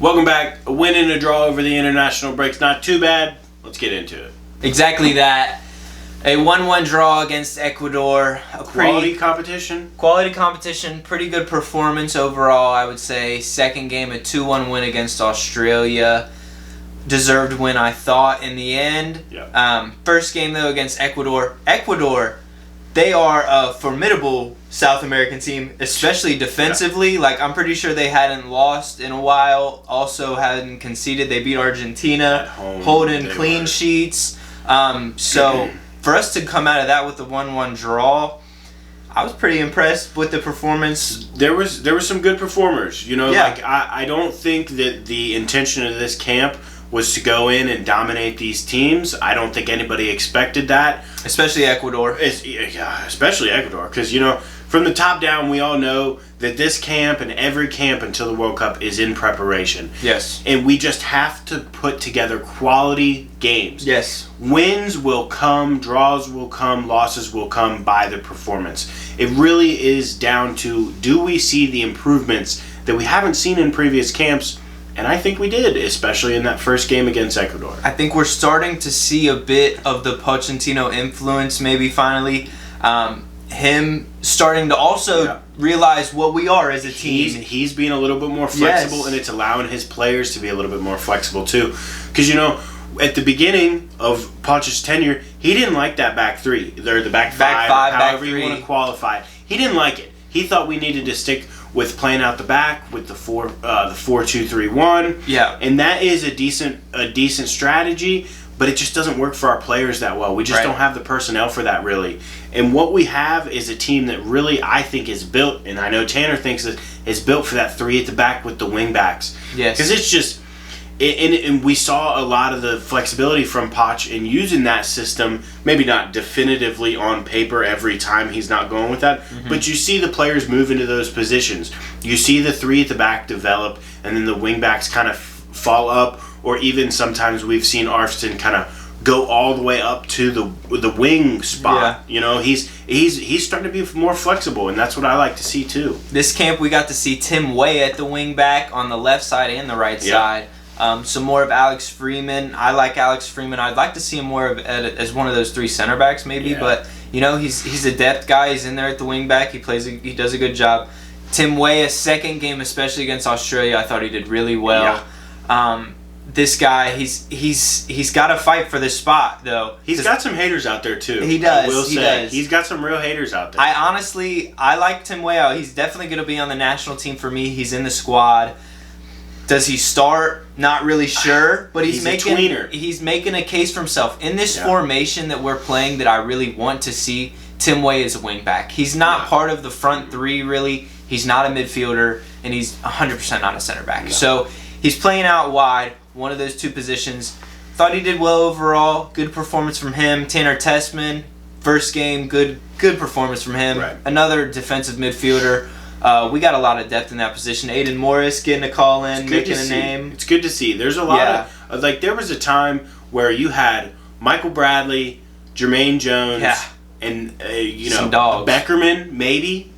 Welcome back. A win and a draw over the international breaks. Not too bad. Let's get into it. Exactly that. A 1-1 draw against Ecuador. Quality competition. Quality competition. Pretty good performance overall, I would say. Second game, a 2-1 win against Australia. Deserved win, I thought, in the end. Yeah. First game, though, against Ecuador. Ecuador, they are a formidable South American team, especially defensively. Yeah. Like, I'm pretty sure they hadn't lost in a while. Also hadn't conceded. They beat Argentina, holding clean sheets. So for us to come out of that with a 1-1 draw, I was pretty impressed with the performance. There was some good performers. Like I don't think that the intention of this camp was to go in and dominate these teams. I don't think anybody expected that. Especially Ecuador. Especially Ecuador. Because, from the top down, we all know that this camp and every camp until the World Cup is in preparation. Yes. And we just have to put together quality games. Yes. Wins will come, draws will come, losses will come by the performance. It really is down to, do we see the improvements that we haven't seen in previous camps? And I think we did, especially in that first game against Ecuador. I think we're starting to see a bit of the Pochettino influence, maybe finally. Him starting to also realize what we are as a team. He's being a little bit more flexible, and it's allowing his players to be a little bit more flexible too. Because, at the beginning of Poch's tenure, he didn't like that back three. Or the back five, however you want to qualify it. He didn't like it. He thought we needed to stick with playing out the back with the 4-2-3-1. Yeah. And that is a decent strategy, but it just doesn't work for our players that well. We just don't have the personnel for that, really. And what we have is a team that really, I think, is built, and I know Tanner thinks is built for that three at the back with the wing backs. Yes. Because it's just, and we saw a lot of the flexibility from Poch in using that system, maybe not definitively on paper every time he's not going with that, but you see the players move into those positions. You see the three at the back develop, and then the wing backs kind of fall up, or even sometimes we've seen Arfston kind of go all the way up to the wing spot. Yeah. He's starting to be more flexible, and that's what I like to see too. This camp we got to see Tim Way at the wing back on the left side and the right side. Some more of Alex Freeman. I like Alex Freeman. I'd like to see him more as one of those three center backs maybe, but he's a depth guy. He's in there at the wing back. He does a good job. Tim Way, a second game especially against Australia, I thought he did really well. Yeah. This guy, he's got to fight for this spot though. He's got some haters out there too. He does. I will say he's got some real haters out there. I like Tim Way out. He's definitely going to be on the national team for me. He's in the squad. Does he start? Not really sure, but he's making a case for himself in this formation that we're playing. That I really want to see Tim Way as a wing back. He's not part of the front three really. He's not a midfielder, and he's 100% not a center back. No. So he's playing out wide, one of those two positions. Thought he did well overall. Good performance from him. Tanner Tessman, first game, good performance from him. Right. Another defensive midfielder. We got a lot of depth in that position. Aiden Morris getting a call in, making a name. It's good to see. There's a lot of there was a time where you had Michael Bradley, Jermaine Jones, and some dogs. Beckerman maybe.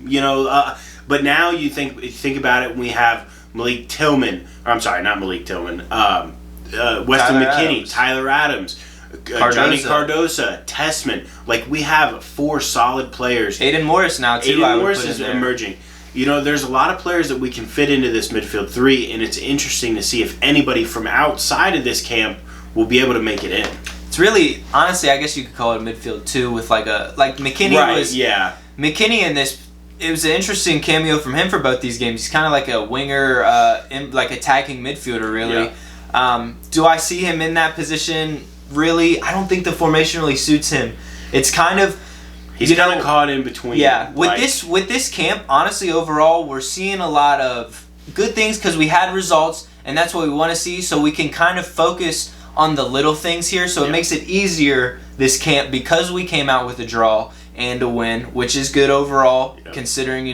But now you think about it, we have Malik Tillman. Or I'm sorry, not Malik Tillman. Weston McKinney, Tyler Adams. Johnny Cardosa, Tessman. Like, we have four solid players. Aiden Morris now too. Aiden Morris is emerging. There's a lot of players that we can fit into this midfield three, and it's interesting to see if anybody from outside of this camp will be able to make it in. It's really, honestly, I guess you could call it a midfield two with like McKinney was. Yeah. McKinney in this, it was an interesting cameo from him for both these games. He's kind of like a winger, like attacking midfielder, really. Yeah. Do I see him in that position? Really, I don't think the formation really suits him. It's kind of. He's kind of caught in between. Yeah, with this camp, honestly, overall, we're seeing a lot of good things because we had results, and that's what we want to see. So we can kind of focus on the little things here. So it makes it easier this camp because we came out with a draw and a win, which is good overall, considering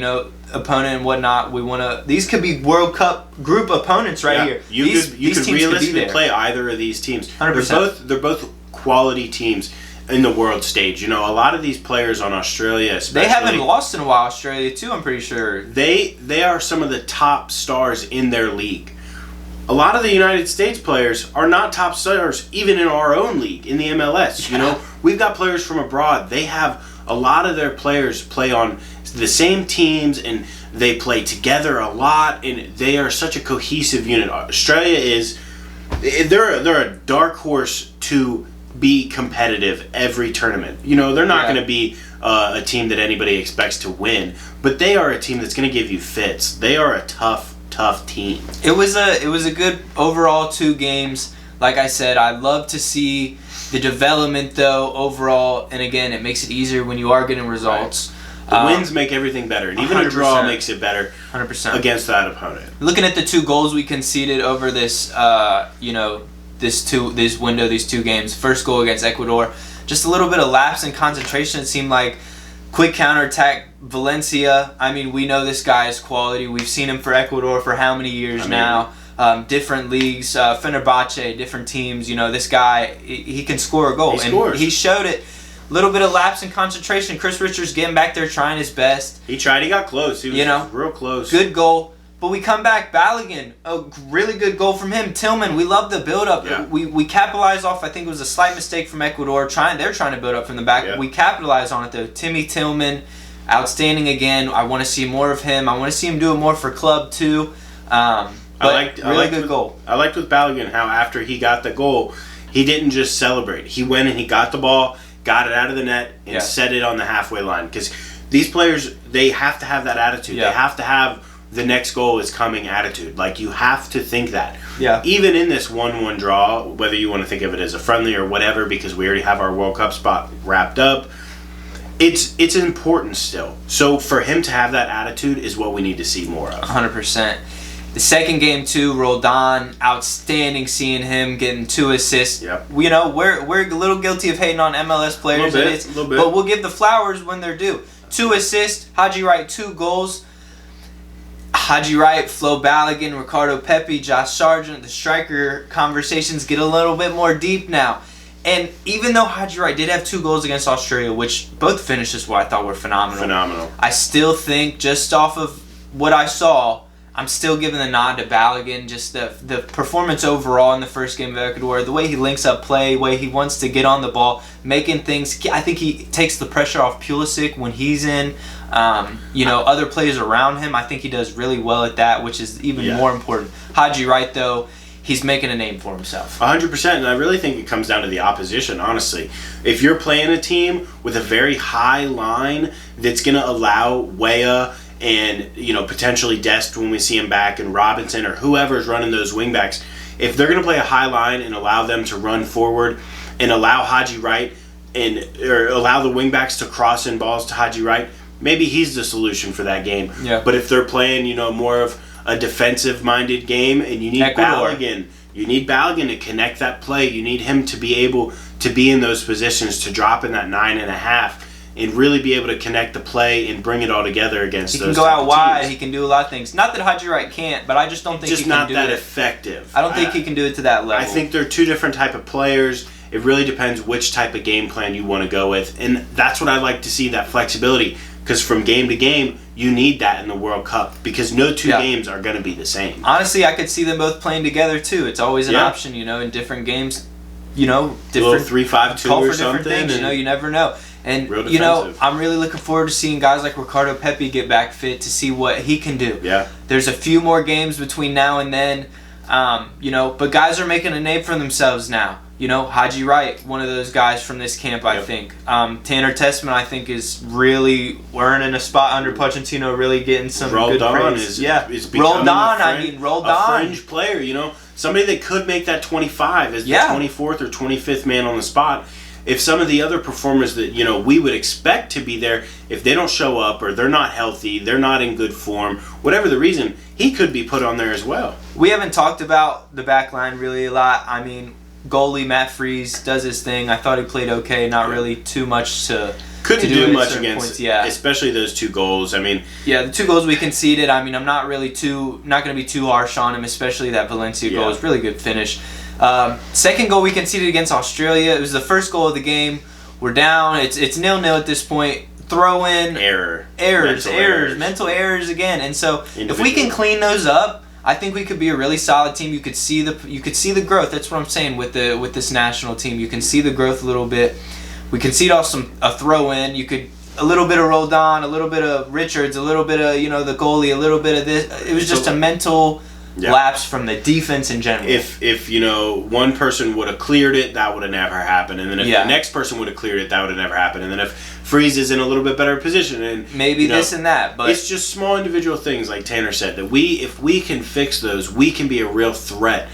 opponent and whatnot. We want to. These could be World Cup group opponents here. You could realistically play either of these teams. 100%. They're both quality teams in the world stage. A lot of these players on Australia, especially, they haven't lost in a while. Australia too, I'm pretty sure. They are some of the top stars in their league. a lot of the United States players are not top stars, even in our own league, in the MLS. You know, we've got players from abroad. They have a lot of their players play on the same teams, and they play together a lot, and they are such a cohesive unit. Australia is, they're a dark horse to be competitive every tournament. You know, they're not going to be a team that anybody expects to win, but they are a team that's going to give you fits. They are a tough team. It was a good overall 2 games. Like I said, I love to see the development though overall, and again, it makes it easier when you are getting results. Right. The wins make everything better, and even 100%. A draw makes it better 100% against that opponent. Looking at the 2 goals we conceded over this, this window, these 2 games. First goal against Ecuador, just a little bit of lapse in concentration. It seemed like quick counterattack. Valencia, I mean, we know this guy is quality. We've seen him for Ecuador for how many years now? Different leagues, Fenerbahce, different teams. You know, this guy, he can score a goal. He scores. He showed it. A little bit of lapse in concentration. Chris Richards getting back there trying his best. He tried. He got close. He was real close. Good goal. But we come back. Balogun, a really good goal from him. Tillman, we love the build-up. Yeah. We capitalized off, I think it was a slight mistake from Ecuador. They're trying to build up from the back. Yeah. We capitalized on it, though. Timmy Tillman, outstanding again. I want to see more of him. I want to see him do it more for club, too. Good goal. I liked with Balogun how after he got the goal, he didn't just celebrate. He went and he got the ball, got it out of the net, and set it on the halfway line. Because these players, they have to have that attitude. Yeah. They have to have the next goal is coming attitude. Like, you have to think that. Yeah. Even in this 1-1 draw, whether you want to think of it as a friendly or whatever, because we already have our World Cup spot wrapped up, it's important still. So for him to have that attitude is what we need to see more of. 100%. The second game too, Roldan, outstanding seeing him getting 2 assists. Yep. You know, we're a little guilty of hating on MLS players, a little bit. But we'll give the flowers when they're due. 2 assists, Haji Wright 2 goals. Haji Wright, Flo Balogun, Ricardo Pepi, Josh Sargent, the striker conversations get a little bit more deep now. And even though Haji Wright did have 2 goals against Australia, which both finishes what I thought were phenomenal. I still think, just off of what I saw, I'm still giving the nod to Balogun. Just the performance overall in the first game of Ecuador, the way he links up play, the way he wants to get on the ball, making things. I think he takes the pressure off Pulisic when he's in. Other players around him. I think he does really well at that, which is even more important. Haji Wright, though, he's making a name for himself. 100%, and I really think it comes down to the opposition, honestly. If you're playing a team with a very high line that's going to allow Weah and, potentially Dest when we see him back, and Robinson or whoever's running those wingbacks, if they're going to play a high line and allow them to run forward and allow Haji Wright or allow the wingbacks to cross in balls to Haji Wright, maybe he's the solution for that game. Yeah. But if they're playing, more of a defensive-minded game, and you need Balogun. You need Balogun to connect that play. You need him to be able to be in those positions, to drop in that 9.5, and really be able to connect the play and bring it all together against those teams. He can go out wide. He can do a lot of things. Not that Haji Wright can't, but I just don't think he can do it. Just not that effective. I don't think he can do it to that level. I think they're 2 different type of players. It really depends which type of game plan you want to go with. And that's what I like to see, that flexibility. Because from game to game, you need that in the World Cup. Because no 2 games are going to be the same. Honestly, I could see them both playing together, too. It's always an option, in different games. Different 3-5-2 call or for something. Different things, you never know. And, I'm really looking forward to seeing guys like Ricardo Pepi get back fit to see what he can do. Yeah. There's a few more games between now and then, but guys are making a name for themselves now. Haji Wright, one of those guys from this camp, I think. Tanner Tessman, I think, is really earning a spot under Pochettino, really getting some good praise. Is becoming Roldan. A fringe player, somebody that could make that 25 as the 24th or 25th man on the spot. If some of the other performers that, we would expect to be there, if they don't show up or they're not healthy, they're not in good form, whatever the reason, he could be put on there as well. We haven't talked about the back line really a lot. I mean, goalie Matt Freese does his thing. I thought he played okay, not really too much to couldn't do much against points. Yeah. Especially those 2 goals. I mean, the 2 goals we conceded, I'm not going to be too harsh on him, especially that Valencia goal. It's really good finish. Second goal we conceded against Australia. It was the first goal of the game. We're down. It's 0-0 at this point. Throw in errors, mental errors again. And so if we can clean those up, I think we could be a really solid team. You could see the growth. That's what I'm saying with this national team. You can see the growth a little bit. We concede off a throw in. You could a little bit of Roldan, a little bit of Richards, a little bit of the goalie, a little bit of this. It was just a mental lapse from the defense in general. If one person would have cleared it, that would have never happened, and then if the next person would have cleared it, that would have never happened, and then if Freeze is in a little bit better position, and maybe this and that, but it's just small individual things, like Tanner said, that if we can fix those, we can be a real threat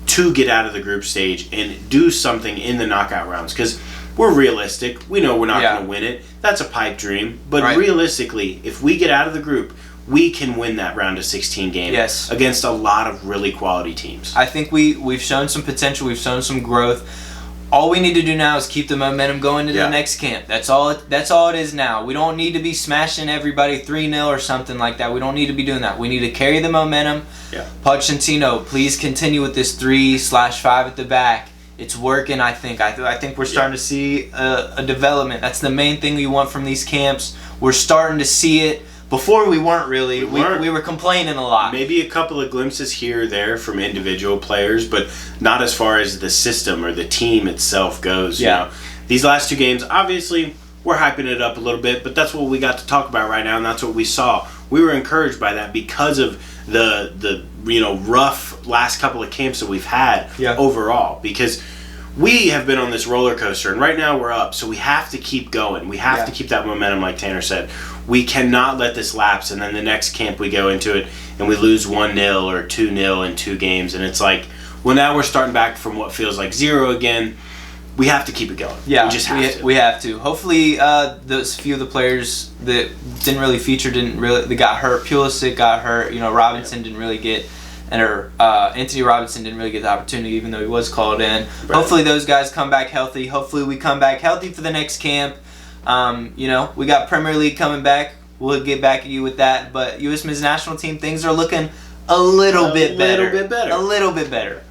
to get out of the group stage and do something in the knockout rounds, because we're realistic. We know we're not going to win it. That's a pipe dream. But realistically, if we get out of the group, we can win that round of 16 game against a lot of really quality teams. I think we've shown some potential. We've shown some growth. All we need to do now is keep the momentum going to the next camp. That's all it is now. We don't need to be smashing everybody 3-0 or something like that. We don't need to be doing that. We need to carry the momentum. Yeah. Pochettino, please continue with this 3/5 at the back. It's working, I think. I think we're starting to see a development. That's the main thing we want from these camps. We're starting to see it. Before we weren't really. We were complaining a lot. Maybe a couple of glimpses here or there from individual players, but not as far as the system or the team itself goes. Yeah. These last 2 games, obviously, we're hyping it up a little bit, but that's what we got to talk about right now, and that's what we saw. We were encouraged by that because of the rough last couple of camps that we've had overall, because we have been on this roller coaster, and right now we're up, so we have to keep going. We have to keep that momentum, like Tanner said. We cannot let this lapse, and then the next camp we go into it and we lose 1-0 or 2-0 in 2 games, and it's like, well, now we're starting back from what feels like 0 again. We have to keep it going. Yeah, we just have to. We have to. Hopefully, those few of the players that didn't really feature they got hurt. Pulisic got hurt. Robinson didn't really get. Anthony Robinson didn't really get the opportunity, even though he was called in. Right. Hopefully those guys come back healthy. Hopefully we come back healthy for the next camp. We got Premier League coming back. We'll get back at you with that. But U.S. Men's National Team, things are looking a little bit better. A little bit better.